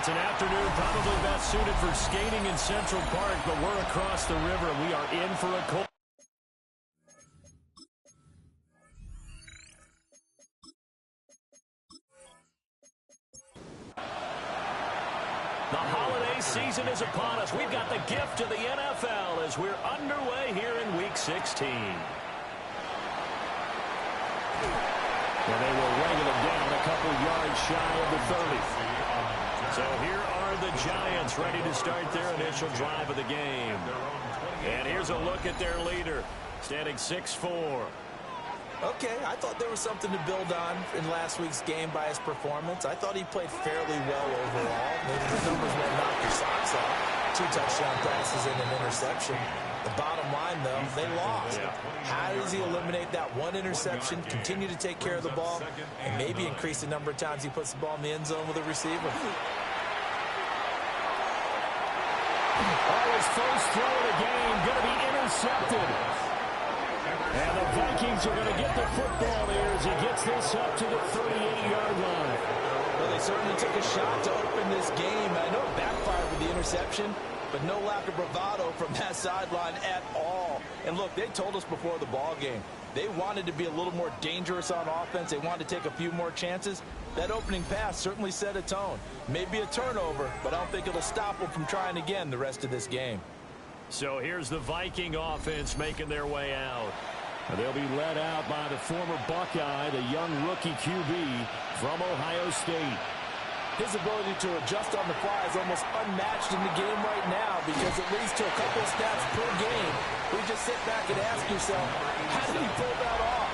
It's an afternoon probably best suited for skating in Central Park, but we're across the river. We are in for a cold. The holiday season is upon us. We've got the gift of the NFL as we're underway here in Week 16. And they will wrangle it down a couple yards shy of the 30. So here are the Giants ready to start their initial drive of the game. And here's a look at their leader, standing 6'4". Okay, I thought there was something to build on in last week's game by his performance. I thought he played fairly well overall. Maybe the numbers won't knock your socks off. 2 touchdown passes and an interception. The bottom line, though, they lost. How does he eliminate that one interception, continue to take care of the ball, and maybe increase the number of times he puts the ball in the end zone with a receiver? His first throw of the game going to be intercepted. And the Vikings are going to get the football there as he gets this up to the 38-yard line. Well, they certainly took a shot to open this game. I know it backfired with the interception, but no lack of bravado from that sideline at all. And look, they told us before the ball game, they wanted to be a little more dangerous on offense. They wanted to take a few more chances. That opening pass certainly set a tone. Maybe a turnover, but I don't think it'll stop them from trying again the rest of this game. So here's the Viking offense making their way out. They'll be led out by the former Buckeye, the young rookie QB from Ohio State. His ability to adjust on the fly is almost unmatched in the game right now because it leads to a couple of snaps per game. We just sit back and ask yourself, how did he pull that off?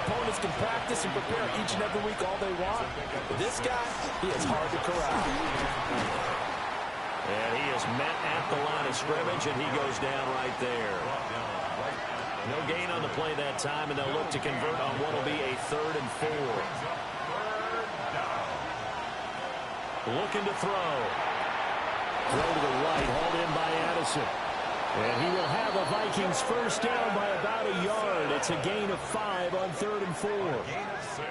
Opponents can practice and prepare each and every week all they want. But this guy, he is hard to corral. And he is met at the line of scrimmage, and he goes down right there. No gain on the play that time, and they'll look to convert on what will be a 3rd and 4. Looking to throw. Throw to the right, hauled in by Addison. And he will have the Vikings first down by about a yard. It's a gain of 5 on 3rd and 4. Gain of 6.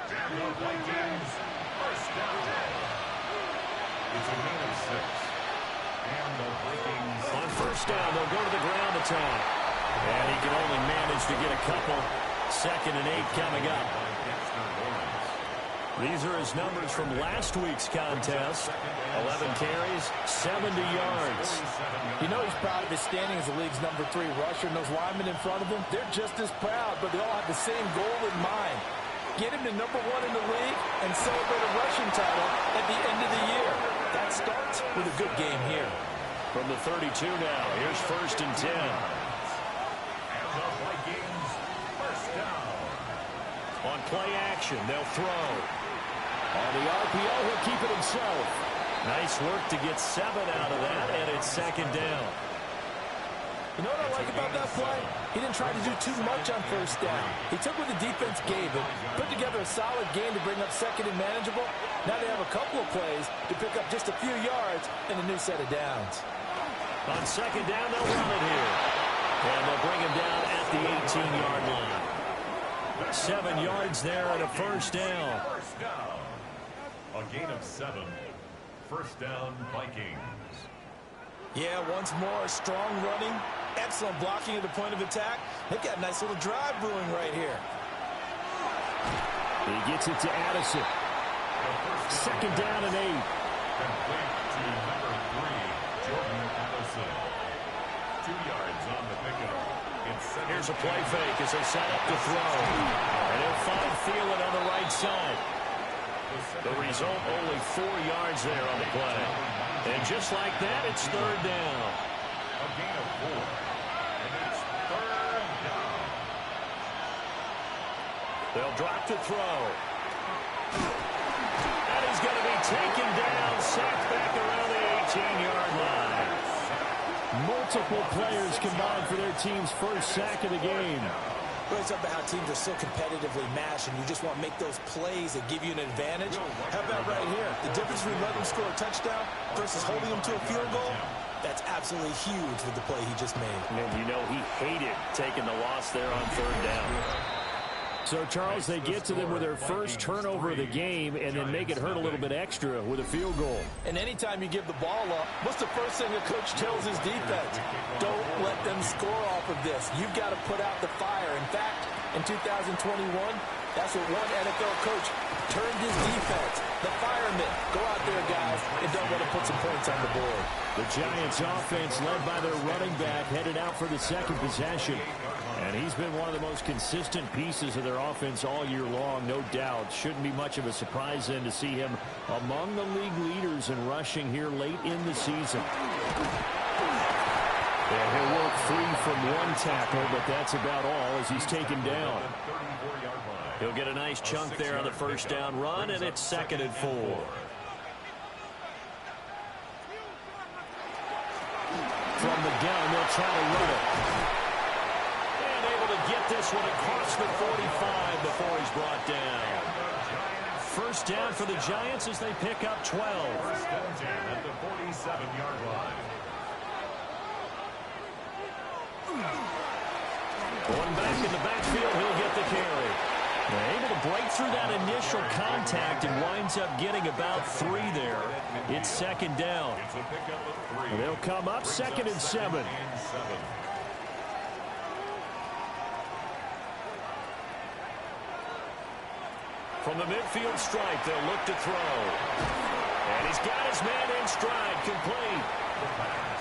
The Vikings first down. It's a gain of 6. And the Vikings on first down, they'll go to the ground attack. And he can only manage to get a couple. 2nd and 8 coming up. These are his numbers from last week's contest. 11 carries, 70 yards. You know he's proud of his standing as the league's number 3 rusher, and those linemen in front of him, they're just as proud, but they all have the same goal in mind. Get him to number 1 in the league and celebrate a rushing title at the end of the year. That starts with a good game here. From the 32 now, here's 1st and 10. The Vikings first down. On play action, they'll throw. On the RPO, he'll keep it himself. Nice work to get 7 out of that, and it's 2nd down. You know what I like about that play? He didn't try to do too much on first down. He took what the defense gave him, put together a solid game to bring up 2nd and manageable. Now they have a couple of plays to pick up just a few yards and a new set of downs. On 2nd down, they'll run it here. And they'll bring him down at the 18-yard line. 7 yards there and a first down. First down. A gain of 7. First down, Vikings. Yeah, once more, strong running, excellent blocking at the point of attack. They've got a nice little drive brewing right here. He gets it to Addison. 2nd down and 8. Complete to number 3, Jordan Addison. 2 yards on the pickup. Here's a play fake as they set up to throw. And he'll find Thielen on the right side. The result, only 4 yards there on the play. And just like that, it's 3rd down. A gain of 4. And it's 3rd down. They'll drop to throw. And he's going to be taken down, sacked back around the 18-yard line. Multiple players combined for their team's first sack of the game. We always talk about how teams are so competitively matched, and you just want to make those plays that give you an advantage. How about right here? The difference between letting them score a touchdown versus holding them to a field goal, that's absolutely huge with the play he just made. And you know he hated taking the loss there on 3rd down. So, Charles, they get to them with their first turnover of the game and then make it hurt a little bit extra with a field goal. And anytime you give the ball up, what's the first thing a coach tells his defense? Don't let them score off of this. You've got to put out the fire. In fact, in 2021, that's what one NFL coach turned his defense. The firemen. Go out there, guys, and don't let them put some points on the board. The Giants offense led by their running back headed out for the second possession. And he's been one of the most consistent pieces of their offense all year long, no doubt. Shouldn't be much of a surprise then to see him among the league leaders in rushing here late in the season. And he'll work free from one tackle, but that's about all as he's taken down. He'll get a nice chunk there on the first down run, and it's 2nd and 4. From the gun, they'll try to run it. And able to get this one across the 45 before he's brought down. First down for the Giants as they pick up 12. First and 10 at the 47-yard line. Going back in the backfield, he'll get the carry. They're able to break through that initial contact and winds up getting about 3 there. It's 2nd down. They'll come up 2nd and 7. From the midfield stripe, they'll look to throw. And he's got his man in stride, complete. The pass.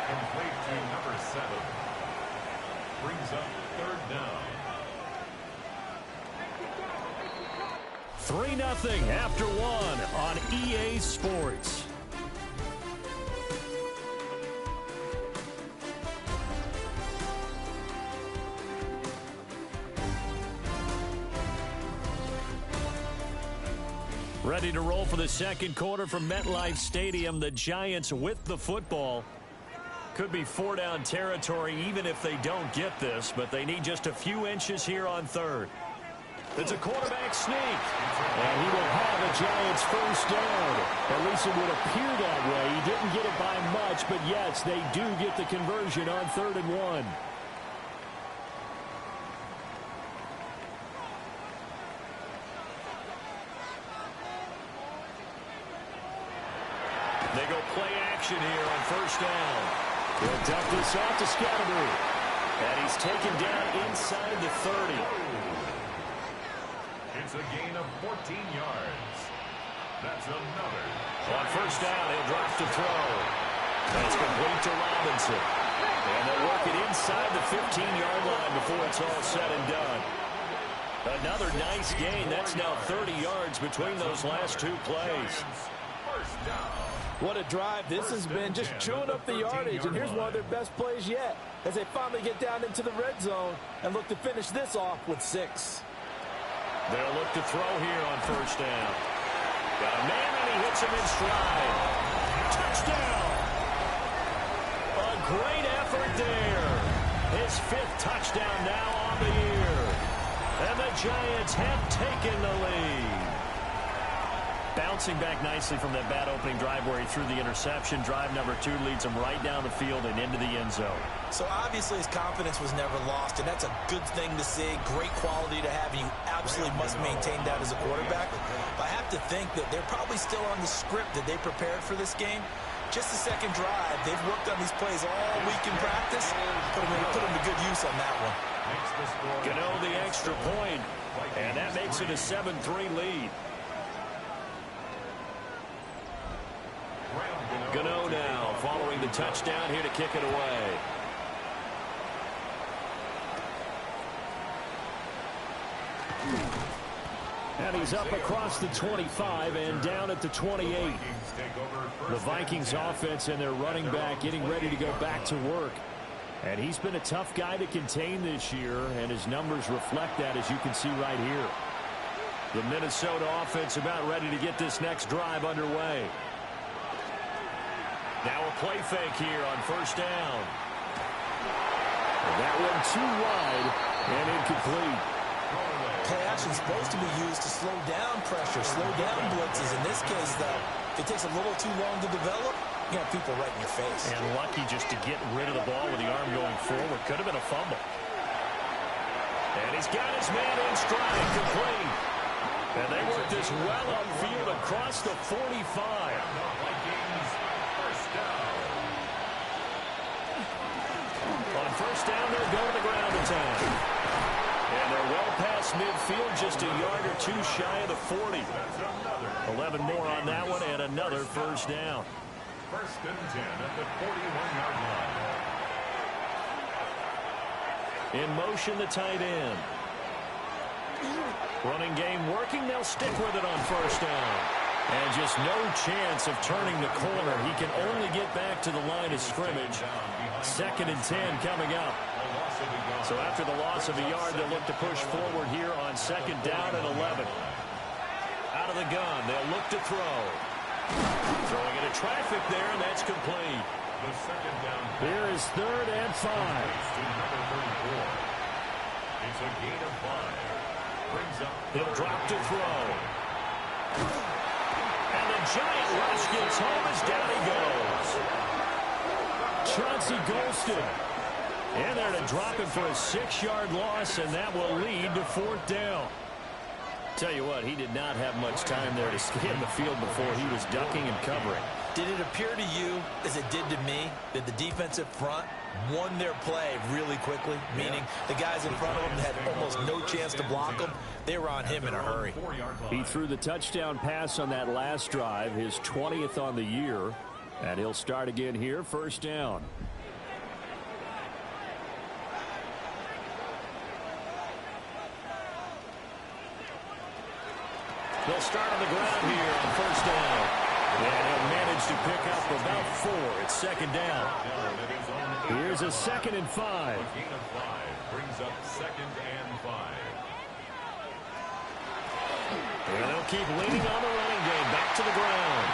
Complete to number 7. Brings up 3rd down. 3-0 after 1 on EA Sports. Ready to roll for the second quarter from MetLife Stadium. The Giants with the football. Could be 4-down territory even if they don't get this, but they need just a few inches here on 3rd. It's a quarterback sneak. And he will have a Giants first down. At least it would appear that way. He didn't get it by much, but yes, they do get the conversion on 3rd and 1. They go play action here on first down. He'll duck this off to Scatterbury. And he's taken down inside the 30. It's a gain of 14 yards. That's another. On first down, he'll drop to throw. That's complete to Robinson. And they'll work it inside the 15-yard line before it's all said and done. Another nice gain. That's now 30 yards between those last 2 plays. First down. What a drive this has been, just chewing up the yardage, and here's one of their best plays yet as they finally get down into the red zone and look to finish this off with 6. They'll look to throw here on first down. Got a man, and he hits him in stride. Touchdown! A great effort there. His 5th touchdown now on the year. And the Giants have taken the lead. Bouncing back nicely from that bad opening drive where he threw the interception. Drive number 2 leads him right down the field and into the end zone. So obviously his confidence was never lost, and that's a good thing to see. Great quality to have, and you absolutely must maintain that as a quarterback. But I have to think that they're probably still on the script that they prepared for this game. Just the second drive. They've worked on these plays all week in practice. Put them to good use on that one. Gano the extra point, and that makes it a 7-3 lead. Gano now following the touchdown here to kick it away. And he's up across the 25 and down at the 28. The Vikings offense and their running back getting ready to go back to work. And he's been a tough guy to contain this year, and his numbers reflect that, as you can see right here. The Minnesota offense about ready to get this next drive underway. Now a play fake here on first down. That one too wide and incomplete. Play action is supposed to be used to slow down pressure, slow down blitzes. In this case, though, if it takes a little too long to develop, you have people right in your face. And lucky just to get rid of the ball with the arm going forward. Could have been a fumble. And he's got his man in stride, complete. And they work this well upfield across the 45. On first down, they'll go to the ground attack. And they're well past midfield, just a yard or two shy of the 40. 11 more on that one, and another first down. First and 10 at the 41-yard line. In motion, the tight end. Running game working. They'll stick with it on first down. And just no chance of turning the corner. He can only get back to the line of scrimmage. Second and 10 coming up. So after the loss of a yard, they'll look to push forward here on second down and 11. Out of the gun, they'll look to throw. Throwing into traffic there, and that's complete. The second down. Here is third and 5. Number 34. It's a gain of 5. Brings up. He'll drop to throw. And the giant rush gets home as down he goes. Chauncey Golston in there to drop him for a 6-yard loss, and that will lead to fourth down. Tell you what, he did not have much time there to scan the field before he was ducking and covering. Did it appear to you, as it did to me, that the defensive front won their play really quickly? Meaning the guys in front of him had almost no chance to block him. They were on him in a hurry. He threw the touchdown pass on that last drive, his 20th on the year. And he'll start again here, first down. They'll start on the ground here on first down. And he'll manage to pick up about 4 at second down. Here's a second and 5. Gain of 5 brings up second and 5. And they'll keep leaning on the running game. Back to the ground.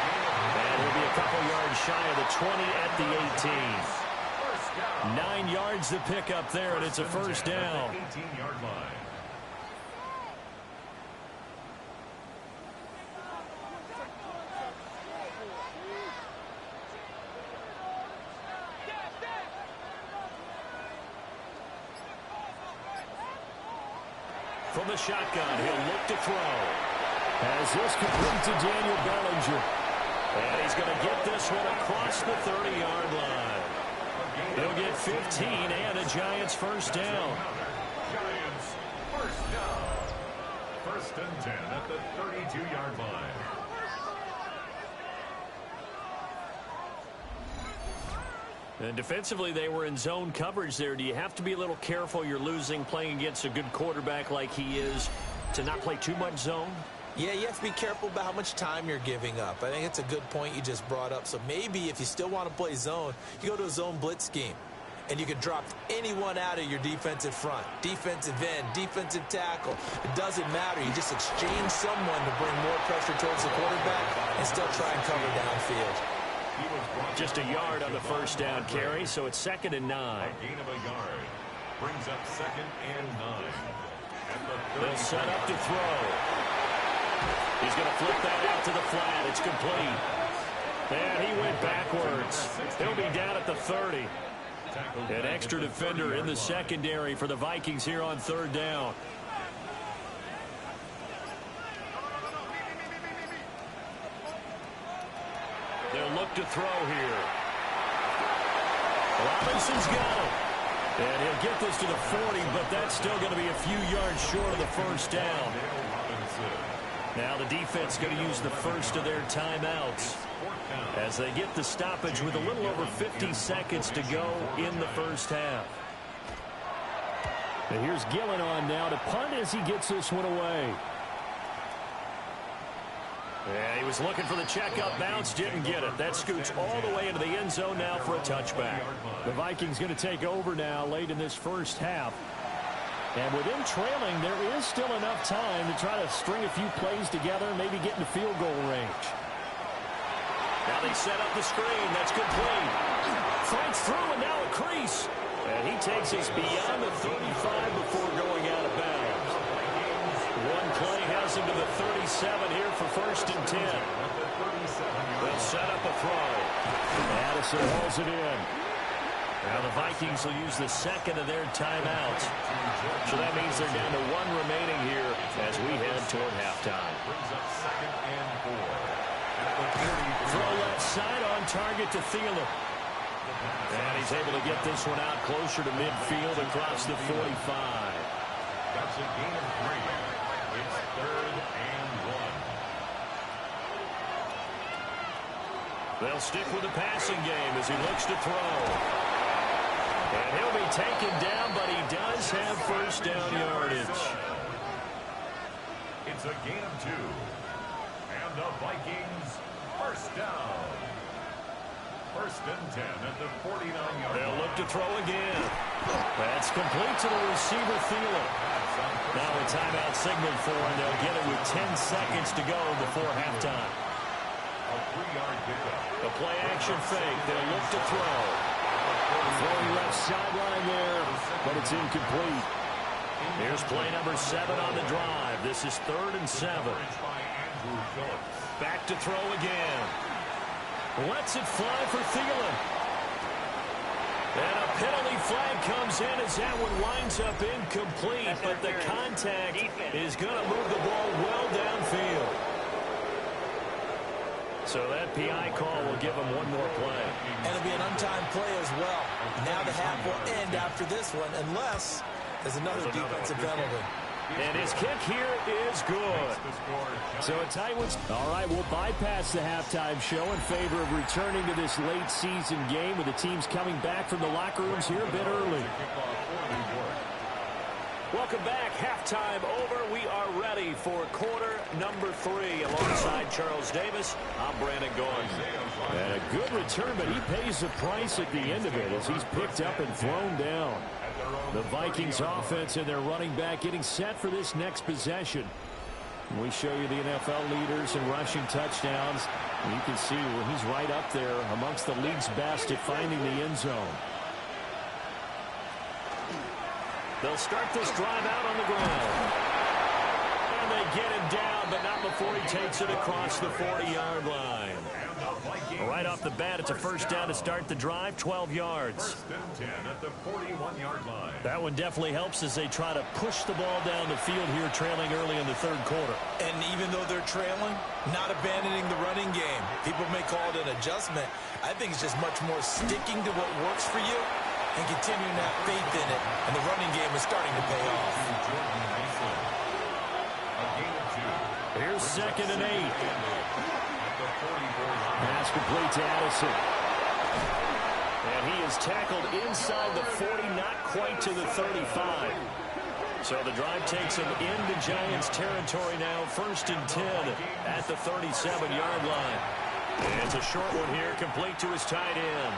And he'll be a couple yards shy of the 20 at the 18. 9 yards to pick up there, and it's a first down. 18-yard line. From the shotgun, he'll look to throw. As this complete to Daniel Bellinger. And he's going to get this one across the 30-yard line. He'll get 15 and a Giants first down. Giants first down. First and 10 at the 32-yard line. And defensively, they were in zone coverage there. Do you have to be a little careful? You're losing playing against a good quarterback like he is to not play too much zone? Yeah, you have to be careful about how much time you're giving up. I think it's a good point you just brought up. So maybe if you still want to play zone, you go to a zone blitz scheme. And you can drop anyone out of your defensive front. Defensive end, defensive tackle. It doesn't matter. You just exchange someone to bring more pressure towards the quarterback and still try and cover downfield. Just a yard on the first down carry, so it's second and 9. A gain of a yard brings up second and 9. They'll set up to throw. He's going to flip that out to the flat. It's complete. And he went backwards. He'll be down at the 30. An extra defender in the secondary for the Vikings here on third down. They'll look to throw here. Robinson's got him. And he'll get this to the 40, but that's still going to be a few yards short of the first down. Now the defense going to use the first of their timeouts as they get the stoppage with a little over 50 seconds to go in the first half. And here's Gillen on now to punt as he gets this one away. Yeah, he was looking for the checkup bounce, didn't get it. That scoots all the way into the end zone now for a touchback. The Vikings going to take over now late in this first half. And with them trailing, there is still enough time to try to string a few plays together and maybe get into field goal range. Now they set up the screen. That's complete. Fights through and now a crease. And he takes us beyond the 35 before going out of bounds. One play has him to the 37 here for first and 10. They'll set up a throw. Addison hauls it in. Now the Vikings will use the second of their timeouts. So that means they're down to one remaining here as we head toward halftime. Brings up 2nd and 4. Throw left side on target to Thielen. And he's able to get this one out closer to midfield across the 45. That's a gain of 3. It's 3rd and 1. They'll stick with the passing game as he looks to throw. And he'll be taken down, but he does have first down yardage. It's a gain of 2. And the Vikings first down. 1st and 10 at the 49-yard line. They'll look to throw again. That's complete to the receiver, Thielen. Now a timeout signaled for, and they'll get it with 10 seconds to go before halftime. A 3-yard pickup. The play action fake. They'll look to throw. Throwing left sideline there, but it's incomplete. Here's play number 7 on the drive. This is 3rd and 7. Back to throw again. Lets it fly for Thielen. And a penalty flag comes in as that one winds up incomplete, but the contact is going to move the ball well downfield. So that PI call will give him one more play. And it'll be an untimed play as well. Now the half will end after this one, unless there's another defensive penalty. And his kick here is good. So a tight one. All right, we'll bypass the halftime show in favor of returning to this late season game with the teams coming back from the locker rooms here a bit early. Welcome back. Halftime over. We are ready for quarter number 3. Alongside Charles Davis, I'm Brandon Gordon. And a good return, but he pays the price at the end of it as he's picked up and thrown down. The Vikings offense and their running back getting set for this next possession. We show you the NFL leaders in rushing touchdowns. And you can see where he's right up there amongst the league's best at finding the end zone. They'll start this drive out on the ground. And they get him down, but not before he takes it across the 40-yard line. Right off the bat, it's a first down to start the drive, 12 yards. 1st and 10 at the 41-yard line. That one definitely helps as they try to push the ball down the field here, trailing early in the 3rd quarter. And even though they're trailing, not abandoning the running game. People may call it an adjustment. I think it's just much more sticking to what works for you and continuing to have faith in it. And the running game is starting to pay off. A gain of 2. Here's 2nd and 8. Pass complete to Addison. And he is tackled inside the 40, not quite to the 35. So the drive takes him into Giants territory now. 1st and 10 at the 37-yard line. And it's a short one here, complete to his tight end.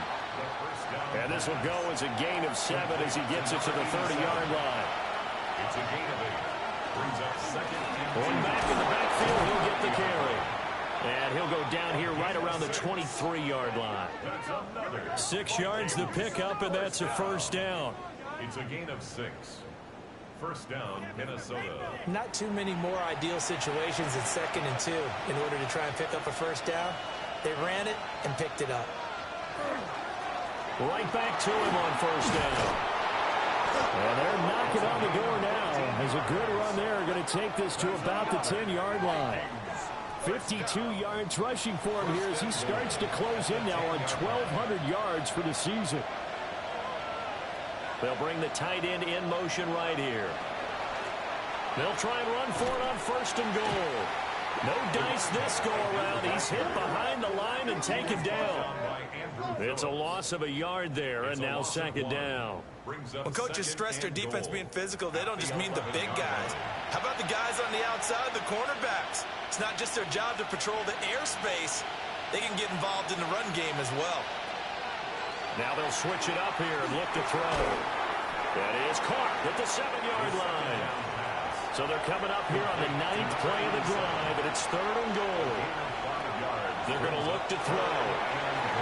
And this will go as a gain of 7 as he gets it to the 30-yard line. It's a gain of 8. Brings up 2nd and 10. One back in the backfield, he'll get the carry. And he'll go down here right around the 23-yard line. 6 yards the pickup, and that's a first down. It's a gain of 6. First down, Minnesota. Not too many more ideal situations at 2nd and 2 in order to try and pick up a first down. They ran it and picked it up. Right back to him on first down. And they're knocking on the door now. As a good run there, going to take this to about the 10-yard line. 52 yards rushing for him here as he starts to close in now on 1,200 yards for the season. They'll bring the tight end in motion right here. They'll try and run for it on 1st and goal. No dice this go around. He's hit behind the line and taken down. It's a loss of a yard there, and now 2nd down. When coaches stress their defense being physical, they don't just mean the big guys. How about the guys on the outside, the cornerbacks? It's not just their job to patrol the airspace. They can get involved in the run game as well. Now they'll switch it up here and look to throw. That is caught at the 7-yard line. So they're coming up here on the 9th play of the drive, and it's 3rd and goal. They're going to look to throw.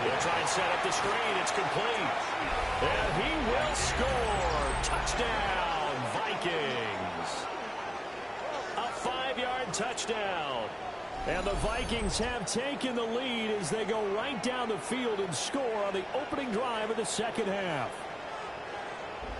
They'll try and set up the screen. It's complete. And he will score. Touchdown, Vikings. A 5-yard touchdown. And the Vikings have taken the lead as they go right down the field and score on the opening drive of the second half.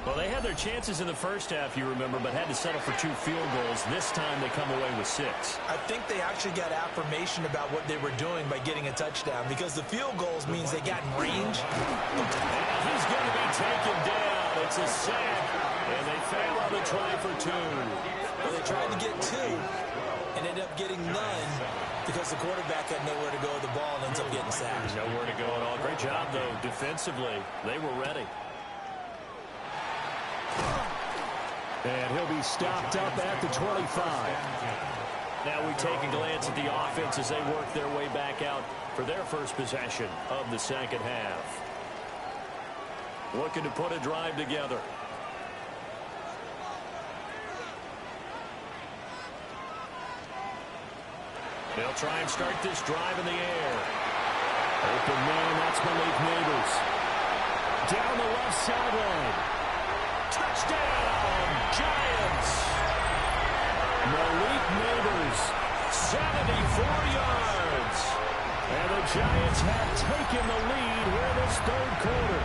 Well, they had their chances in the first half, you remember, but had to settle for 2 field goals. This time they come away with 6. I think they actually got affirmation about what they were doing by getting a touchdown, because the field goals means they got in range. And he's going to be taken down. It's a sack, and they fail on the try for 2. Well, they tried to get 2 and ended up getting none because the quarterback had nowhere to go with the ball and ends up getting sacked. Nowhere to go at all. Great job, though, defensively. They were ready. And he'll be stopped up at the 25. Now we take a glance at the offense as they work their way back out for their first possession of the second half. Looking to put a drive together. They'll try and start this drive in the air. Open man, that's Malik Neighbors. Down the left sideline. Touchdown, Giants! Malik Neighbors, 74 yards. And the Giants have taken the lead here in this third quarter.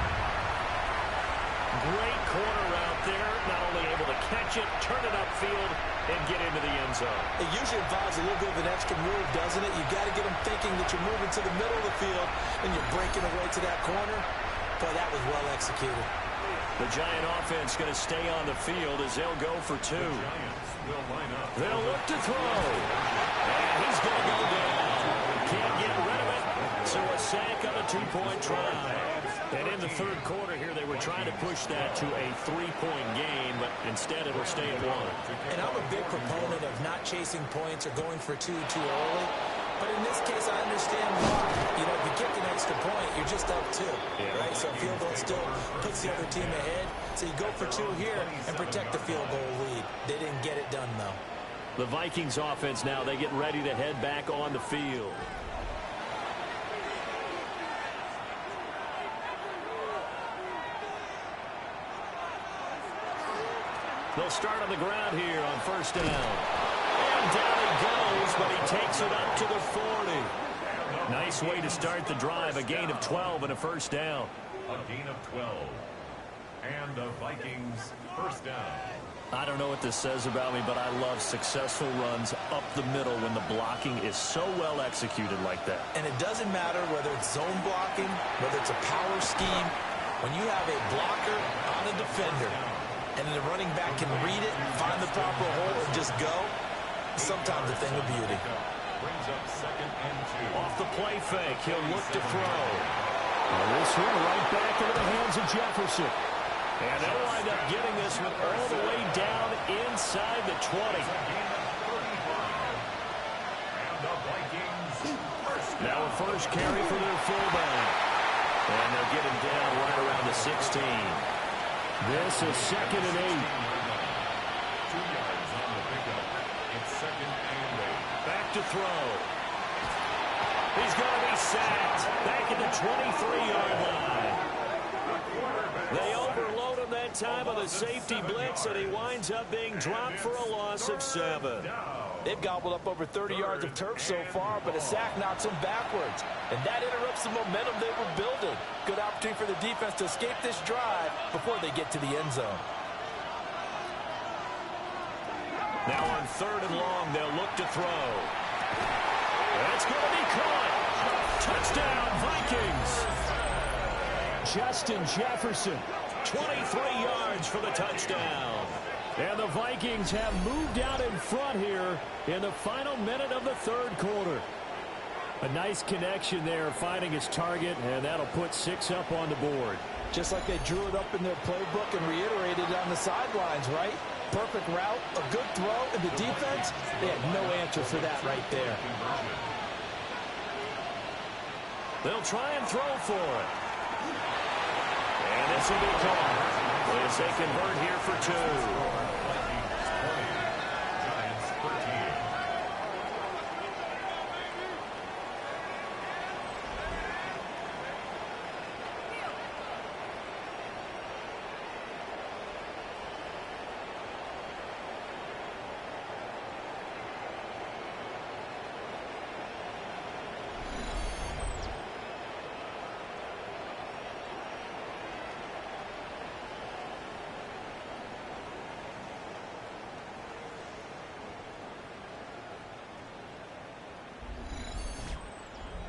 Great corner out there, not only able to catch it, turn it upfield, and get into the end zone. It usually involves a little bit of an extra move, doesn't it? You got to get them thinking that you're moving to the middle of the field and you're breaking away to that corner. Boy, that was well executed. The Giant offense going to stay on the field as they'll go for 2. They'll look to throw. And he's going to go down. Can't get rid of it. So a sack on a 2-point try. And in the third quarter here, they were trying to push that to a 3-point game, but instead it'll stay at 1. And I'm a big proponent of not chasing points or going for 2 too early. But in this case, I understand why. You know, if you kick an extra point, you're just up 2, right? So field goal still puts the other team ahead. So you go for 2 here and protect the field goal lead. They didn't get it done, though. The Vikings offense now, they get ready to head back on the field. They'll start on the ground here on first down. And down he goes, but he takes it up to the 40. Nice way to start the drive. A gain of 12 and a first down. A gain of 12. And the Vikings first down. I don't know what this says about me, but I love successful runs up the middle when the blocking is so well executed like that. And it doesn't matter whether it's zone blocking, whether it's a power scheme. When you have a blocker on a defender, and then the running back can read it, find the proper hole, and just go, sometimes a thing of beauty. Brings up second and 2. Off the play fake, he'll look to throw. And this one right back into the hands of Jefferson. And they'll wind up getting this one all the way down inside the 20. Now a first carry for their fullback. And they'll get him down right around the 16. This is second and 8. 2 yards on the pickup. It's second and 8. Back to throw. He's going to be sacked. Back at the 23-yard line. They overload him that time on the safety blitz, and he winds up being dropped for a loss of 7. They've gobbled up over 30 yards of turf so far, but a sack knocks them backwards. And that interrupts the momentum they were building. Good opportunity for the defense to escape this drive before they get to the end zone. Now on third and long, they'll look to throw. That's going to be caught. Touchdown, Vikings. Justin Jefferson, 23 yards for the touchdown. And the Vikings have moved out in front here in the final minute of the third quarter. A nice connection there, finding his target, and that'll put 6 up on the board. Just like they drew it up in their playbook and reiterated it on the sidelines, right? Perfect route, a good throw, and the defense, they had no answer for that right there. They'll try and throw for it. And this will be caught as they convert here for 2. Giants 13.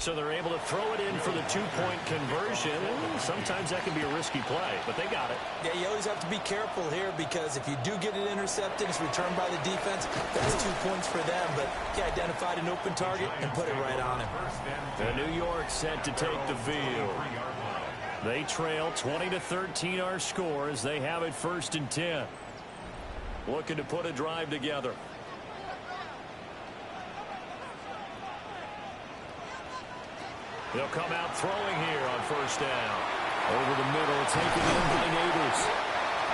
So they're able to throw it in for the two-point conversion. Sometimes that can be a risky play, but they got it. Yeah, you always have to be careful here because if you do get it intercepted, it's returned by the defense. That's 2 points for them, but he identified an open target and put it right on him. And New York set to take the field. They trail 20-13 our score as they have it 1st and 10. Looking to put a drive together. They'll come out throwing here on 1st down. Over the middle, taken in by Neighbors.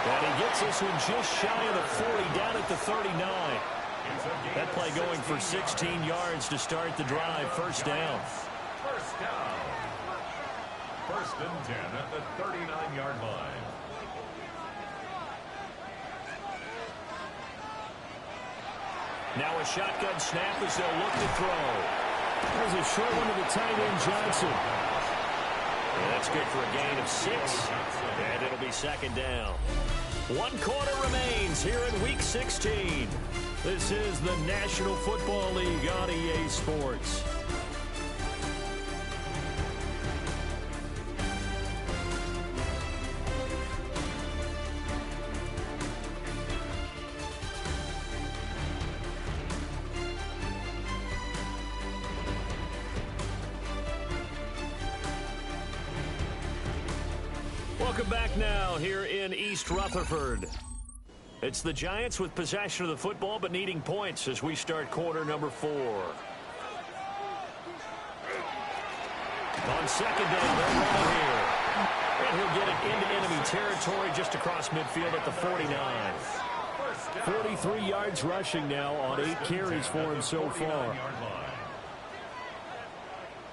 And he gets this one just shy of the 40, down at the 39. That play going for 16 yards to start the drive. 1st down. 1st down. 1st and 10 at the 39-yard line. Now a shotgun snap as they'll look to throw. There's a short one to the tight end, Johnson. And that's good for a gain of 6. And it'll be 2nd down. 1 quarter remains here in Week 16. This is the National Football League on EA Sports. Welcome back now here in East Rutherford. It's the Giants with possession of the football but needing points as we start quarter number 4. On 2nd down, they're running here. And he'll get it into enemy territory just across midfield at the 49. 43 yards rushing now on 8 carries for him so far.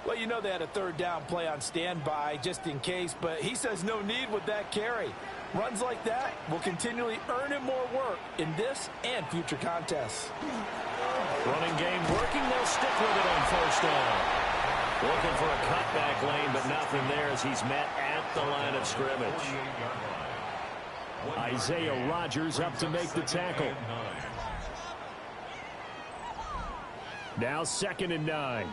Well, you know they had a 3rd down play on standby just in case, but he says no need with that carry. Runs like that will continually earn him more work in this and future contests. Running game working. They'll stick with it on 1st down. Looking for a cutback lane, but nothing there as he's met at the line of scrimmage. Isaiah Rodgers up to make the tackle. Now 2nd and 9.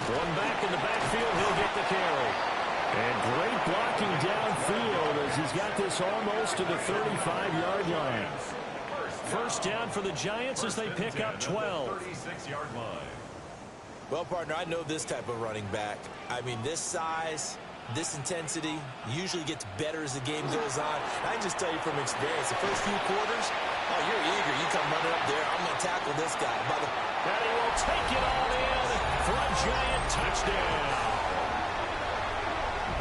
One back in the backfield, he'll get the carry. And great blocking downfield as he's got this almost to the 35-yard line. 1st down for the Giants as they pick up 12. 36-yard line. Well, partner, I know this type of running back. I mean, this size, this intensity usually gets better as the game goes on. I can just tell you from experience, the first few quarters, oh, you're eager. You come running up there. I'm going to tackle this guy. And he will take it all in for a Giant touchdown.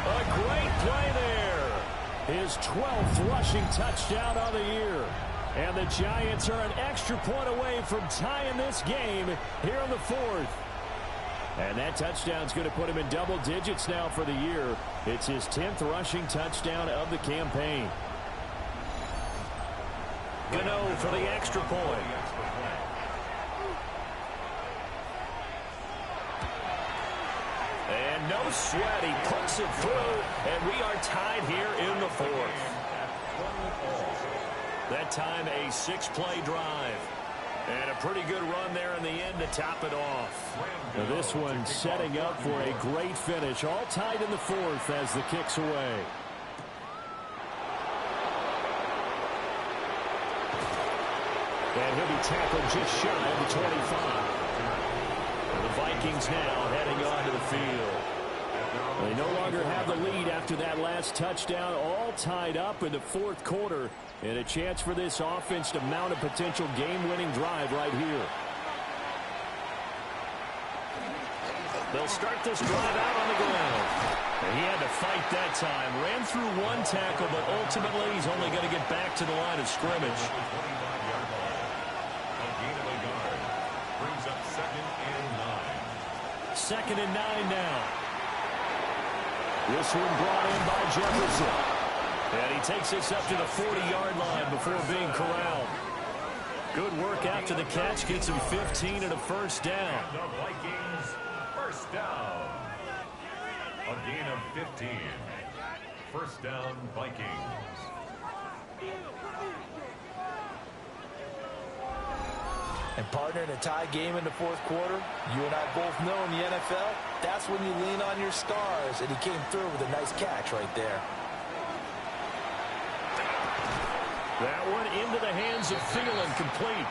A great play there. His 12th rushing touchdown of the year. And the Giants are an extra point away from tying this game here in the 4th. And that touchdown's going to put him in double digits now for the year. It's his 10th rushing touchdown of the campaign. Gano for the extra point. And no sweat. He puts it through, and we are tied here in the 4th. That time a 6-play drive. And a pretty good run there in the end to top it off. Now this one setting up for a great finish. All tied in the 4th as the kick's away. And he'll be tackled just shy of the 25. And the Vikings now heading onto the field. They no longer have the lead after that last touchdown. All tied up in the 4th quarter. And a chance for this offense to mount a potential game-winning drive right here. They'll start this drive out on the ground. And he had to fight that time. Ran through one tackle, but ultimately he's only going to get back to the line of scrimmage. Brings up 2nd and 9. 2nd and 9 now. This one brought in by Jefferson. And he takes this up to the 40-yard line before being corralled. Good work after the catch. Gets him 15 and a 1st down. The Vikings, 1st down. A gain of 15. 1st down, Vikings. And partner, in a tie game in the fourth quarter, you and I both know in the NFL, that's when you lean on your stars, and he came through with a nice catch right there. That one into the hands of Thielen, complete.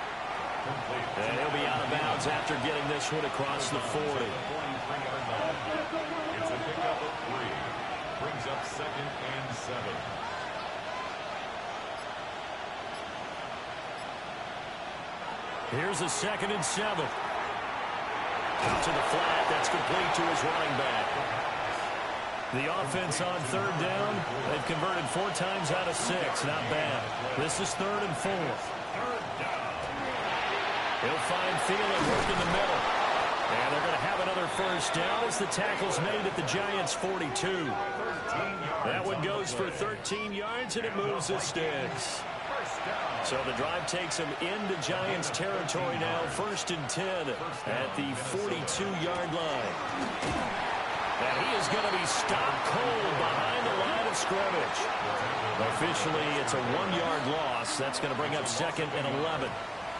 And he'll be out of bounds after getting this one across the 40. It's a pickup of 3. Brings up 2nd and 7. Here's a 2nd and 7. Out to the flat. That's complete to his running back. The offense on 3rd down. They've converted 4 times out of 6. Not bad. This is 3rd and 4. He'll find Thielen working the middle. And they're going to have another first down as the tackle's made at the Giants' 42. That one goes for 13 yards, and it moves the sticks. So the drive takes him into Giants territory now, 1st and 10 at the 42-yard line. And he is going to be stopped cold behind the line of scrimmage. Officially, it's a 1-yard loss. That's going to bring up 2nd and 11.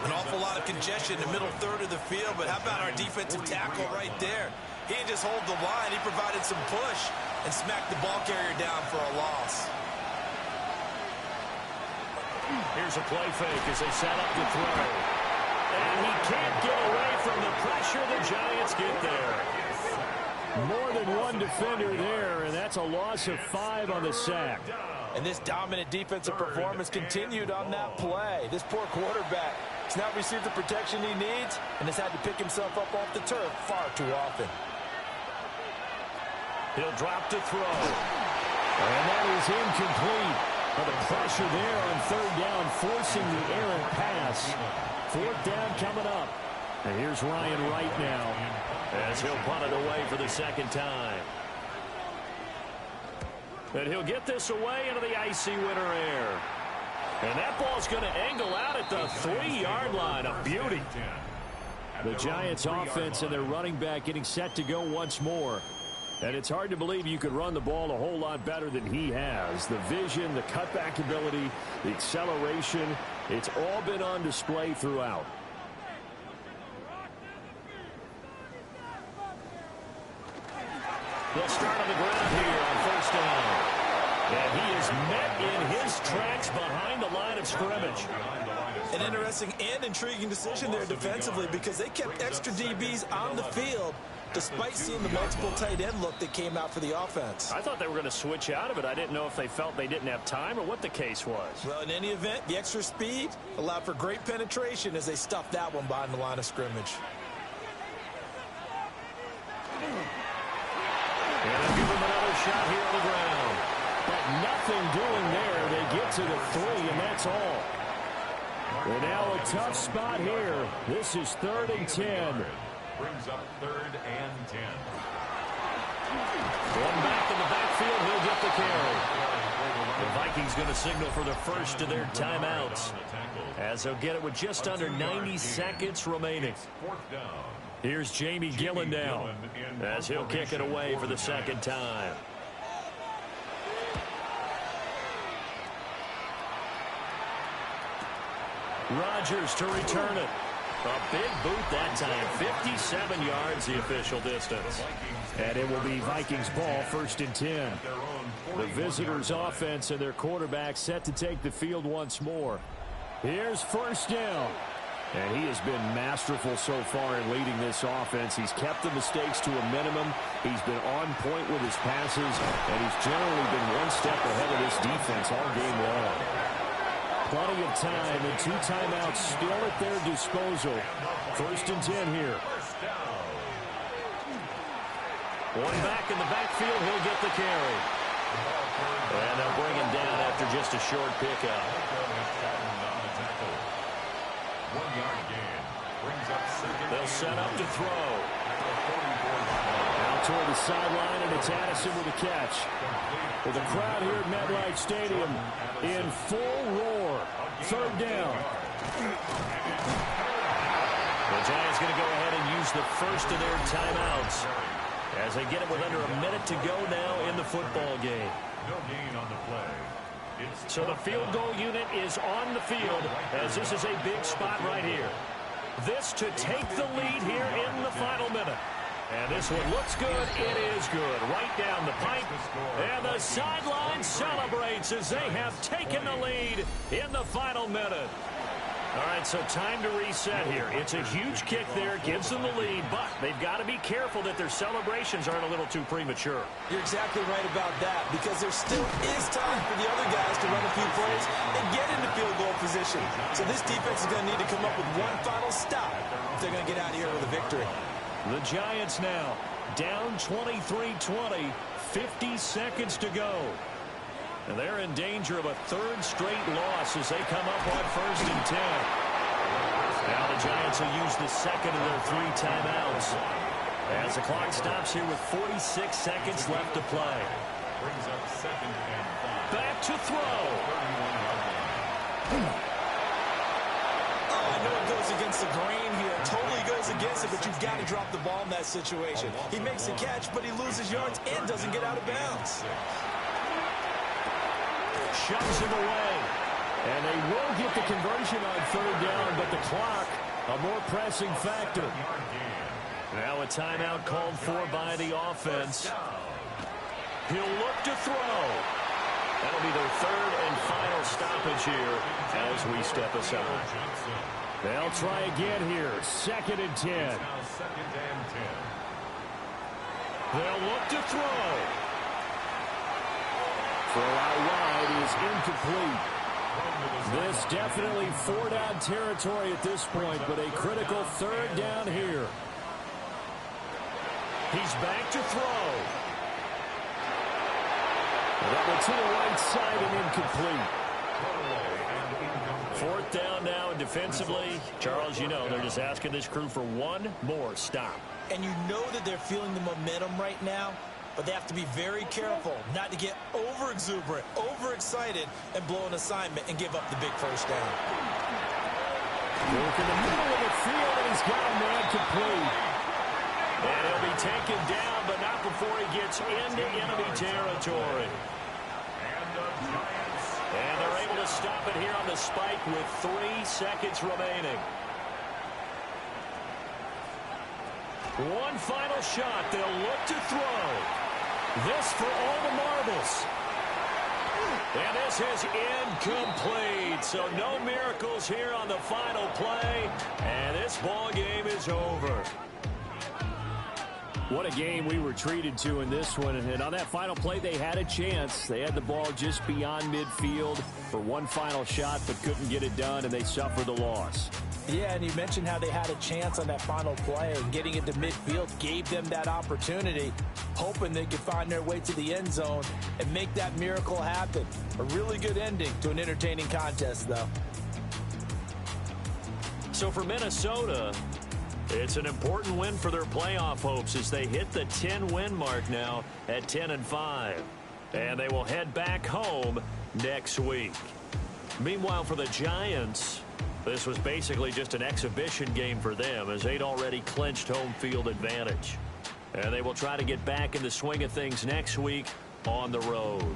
An awful lot of congestion in the middle third of the field, but how about our defensive tackle right there? He didn't just hold the line. He provided some push and smacked the ball carrier down for a loss. Here's a play fake as they set up to throw. And he can't get away from the pressure. The Giants get there. More than one defender there, and that's a loss of 5 on the sack. And this dominant defensive performance continued on that play. This poor quarterback has not received the protection he needs and has had to pick himself up off the turf far too often. He'll drop to throw. And that is incomplete. But the pressure there on 3rd down, forcing the errant pass. 4th down coming up. And here's Ryan Wright now as he'll punt it away for the 2nd time. And he'll get this away into the icy winter air. And that ball's going to angle out at the 3-yard line. A beauty. The Giants offense and their running back getting set to go once more. And it's hard to believe you could run the ball a whole lot better than he has. The vision, the cutback ability, the acceleration, it's all been on display throughout. They'll start on the ground here on 1st down. And he is met in his tracks behind the line of scrimmage. An interesting and intriguing decision there defensively because they kept extra DBs on the field despite seeing the multiple tight end look that came out for the offense. I thought they were going to switch out of it. I didn't know if they felt they didn't have time or what the case was. Well, in any event, the extra speed allowed for great penetration as they stuffed that one behind the line of scrimmage. And they'll give him another shot here on the ground. But nothing doing there. They get to the 3, and that's all. And now a tough spot here. This is 3rd and 10. Brings up 3rd and 10. One back in the backfield. He'll get the carry. The Vikings going to signal for the first of their timeouts as they'll get it with just under 90 seconds remaining. 4th down. Here's Jamie Gillen now as he'll kick it away for the 2nd time. Rodgers to return it. A big boot that time. 57 yards the official distance. And it will be Vikings ball, 1st and 10. The visitors' offense and their quarterback set to take the field once more. Here's 1st down. And he has been masterful so far in leading this offense. He's kept the mistakes to a minimum. He's been on point with his passes, and he's generally been one step ahead of this defense all game long. Plenty of time and 2 timeouts still at their disposal. 1st and 10 here. One back in the backfield. He'll get the carry. And they'll bring him down after just a short pickup. 1-yard gain. Brings up 2nd. They'll set up to throw. Out toward the sideline, and it's Addison with a catch. With the crowd here at MetLife Stadium in full roar. 3rd down. The Giants going to go ahead and use the first of their timeouts as they get it with under a minute to go now in the football game. No gain on the play. So the field goal unit is on the field as this is a big spot right here. This to take the lead here in the final minute. And this one looks good. It is good. Right down the pipe. And the sideline celebrates as they have taken the lead in the final minute. All right, so time to reset here. It's a huge kick there, gives them the lead, but they've got to be careful that their celebrations aren't a little too premature. You're exactly right about that, because there still is time for the other guys to run a few plays and get into field goal position. So this defense is going to need to come up with one final stop if they're going to get out of here with a victory. The Giants now down 23-20, 50 seconds to go. And they're in danger of a third straight loss as they come up on 1st and 10. Now the Giants will use the second of their 3 timeouts as the clock stops here with 46 seconds left to play. Brings up 2nd and 5. Back to throw. Oh, I know it goes against the grain here. Totally goes against it, but you've got to drop the ball in that situation. He makes a catch, but he loses yards and doesn't get out of bounds. Shoves him away. And they will get the conversion on 3rd down, but the clock, a more pressing factor. Now a timeout called for by the offense. He'll look to throw. That'll be their 3rd and final stoppage here as we step aside. They'll try again here. 2nd and 10. They'll look to throw. Throw out wide is incomplete. This definitely 4-down territory at this point, but a critical 3rd down here. He's back to throw. That one to the right side and incomplete. 4th down now, and defensively, Charles, you know, they're just asking this crew for one more stop. And you know that they're feeling the momentum right now, but they have to be very careful not to get over-exuberant, over-excited, and blow an assignment and give up the big 1st down. Look in the middle of the field, and he's got a man complete. And he'll be taken down, but not before he gets into enemy territory. And they're able to stop it here on the spike with 3 seconds remaining. One final shot. They'll look to throw. This for all the marbles. And this is incomplete. So no miracles here on the final play. And this ball game is over. What a game we were treated to in this one. And on that final play, they had a chance. They had the ball just beyond midfield for one final shot, but couldn't get it done, and they suffered the loss. Yeah, and you mentioned how they had a chance on that final play, and getting it to midfield gave them that opportunity, hoping they could find their way to the end zone and make that miracle happen. A really good ending to an entertaining contest, though. So for Minnesota, it's an important win for their playoff hopes as they hit the 10-win mark now at 10-5. And they will head back home next week. Meanwhile, for the Giants, this was basically just an exhibition game for them as they'd already clinched home field advantage. And they will try to get back in the swing of things next week on the road.